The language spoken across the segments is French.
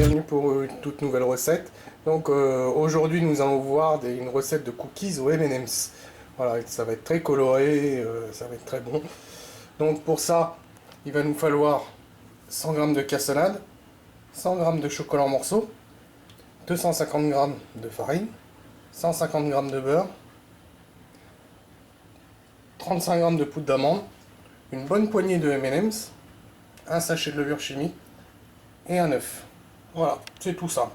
bienvenue pour une toute nouvelle recette. Donc aujourd'hui nous allons voir une recette de cookies aux M&M's. Voilà, ça va être très coloré, ça va être très bon. Donc pour ça, il va nous falloir 100 g de cassonade, 100 g de chocolat en morceaux, 250 g de farine, 150 g de beurre, 35 g de poudre d'amande, une bonne poignée de M&M's, un sachet de levure chimique et un œuf. Voilà, c'est tout ça.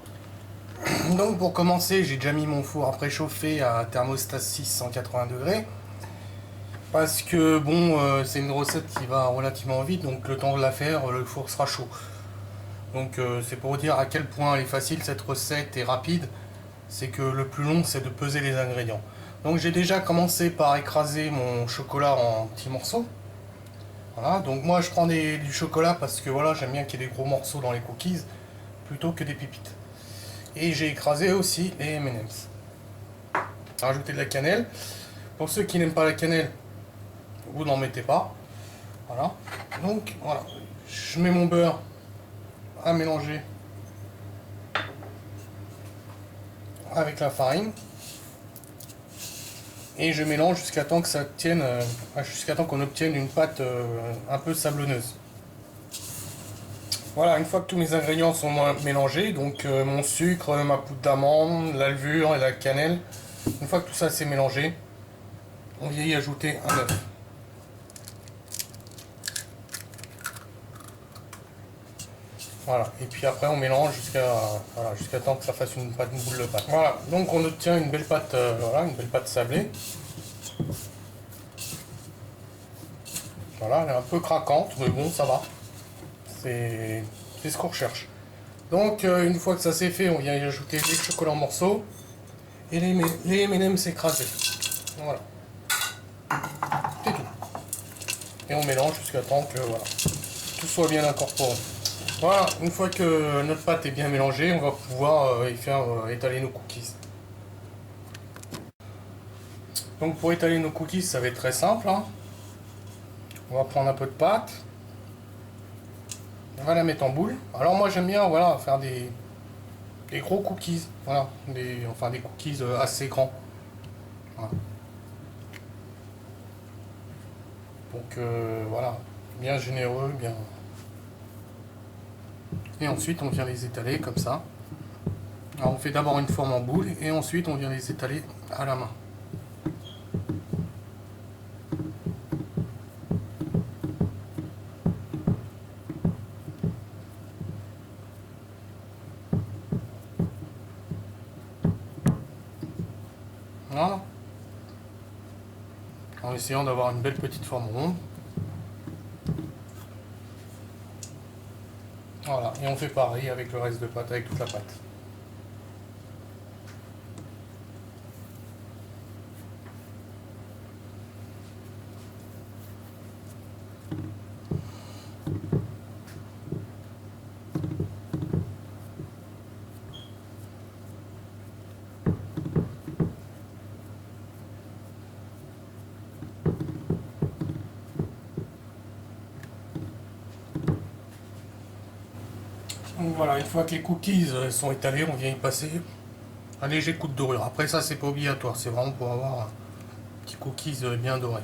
Donc pour commencer, j'ai déjà mis mon four à préchauffer à thermostat 6 180 degrés. Parce que bon, c'est une recette qui va relativement vite, donc le temps de la faire, le four sera chaud. Donc c'est pour dire à quel point elle est facile cette recette et rapide. C'est que le plus long, c'est de peser les ingrédients. Donc j'ai déjà commencé par écraser mon chocolat en petits morceaux. Voilà, donc moi je prends du chocolat parce que voilà, j'aime bien qu'il y ait des gros morceaux dans les cookies plutôt que des pépites. Et j'ai écrasé aussi les M&M's. Rajouter de la cannelle. Pour ceux qui n'aiment pas la cannelle, vous n'en mettez pas. Voilà. Donc voilà, je mets mon beurre à mélanger avec la farine. Et je mélange jusqu'à temps que ça tienne, jusqu'à temps qu'on obtienne une pâte un peu sablonneuse. Voilà, une fois que tous mes ingrédients sont mélangés, donc mon sucre, ma poudre d'amande, la levure et la cannelle, une fois que tout ça s'est mélangé, on vient y ajouter un œuf. Voilà, et puis après on mélange jusqu'à temps que ça fasse une boule de pâte. Voilà, donc on obtient une belle pâte, voilà, une belle pâte sablée. Voilà, elle est un peu craquante, mais bon, ça va. C'est ce qu'on recherche. Donc une fois que ça c'est fait, on vient y ajouter les chocolats en morceaux et les M&M's écrasés. Voilà. C'est tout. Et on mélange jusqu'à temps que voilà, tout soit bien incorporé. Voilà, une fois que notre pâte est bien mélangée, on va pouvoir y faire étaler nos cookies. Donc pour étaler nos cookies, ça va être très simple. Hein. On va prendre un peu de pâte. On va la mettre en boule. Alors moi j'aime bien voilà, faire des gros cookies. Voilà, des cookies assez grands. Voilà. Donc voilà, bien généreux, bien. Et ensuite on vient les étaler comme ça. Alors on fait d'abord une forme en boule et ensuite on vient les étaler à la main. Voilà. En essayant d'avoir une belle petite forme ronde. Voilà, et on fait pareil avec le reste de pâte, avec toute la pâte. Donc voilà, une fois que les cookies sont étalés, on vient y passer un léger coup de dorure. Après ça, c'est pas obligatoire, c'est vraiment pour avoir un petit cookies bien doré.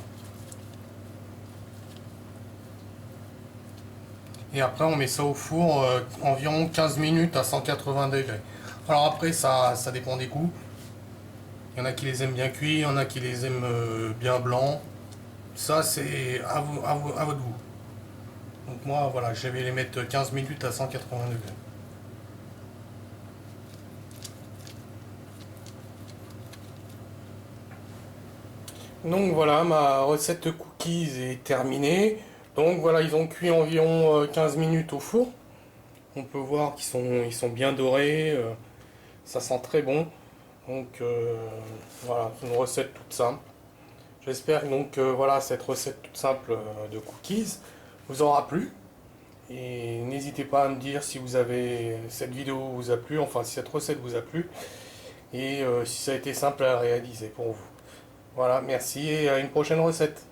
Et après, on met ça au four environ 15 minutes à 180 degrés. Alors après, ça dépend des goûts. Il y en a qui les aiment bien cuits, il y en a qui les aiment bien blancs. Ça, c'est à votre goût. Donc moi, voilà, je vais les mettre 15 minutes à 180 degrés. Donc voilà, ma recette de cookies est terminée. Donc voilà, ils ont cuit environ 15 minutes au four. On peut voir qu'ils sont bien dorés. Ça sent très bon. Donc voilà, c'est une recette toute simple. J'espère donc que voilà, cette recette toute simple de cookies vous aura plu. Et n'hésitez pas à me dire si cette vidéo vous a plu, enfin si cette recette vous a plu. Et si ça a été simple à réaliser pour vous. Voilà, merci et à une prochaine recette.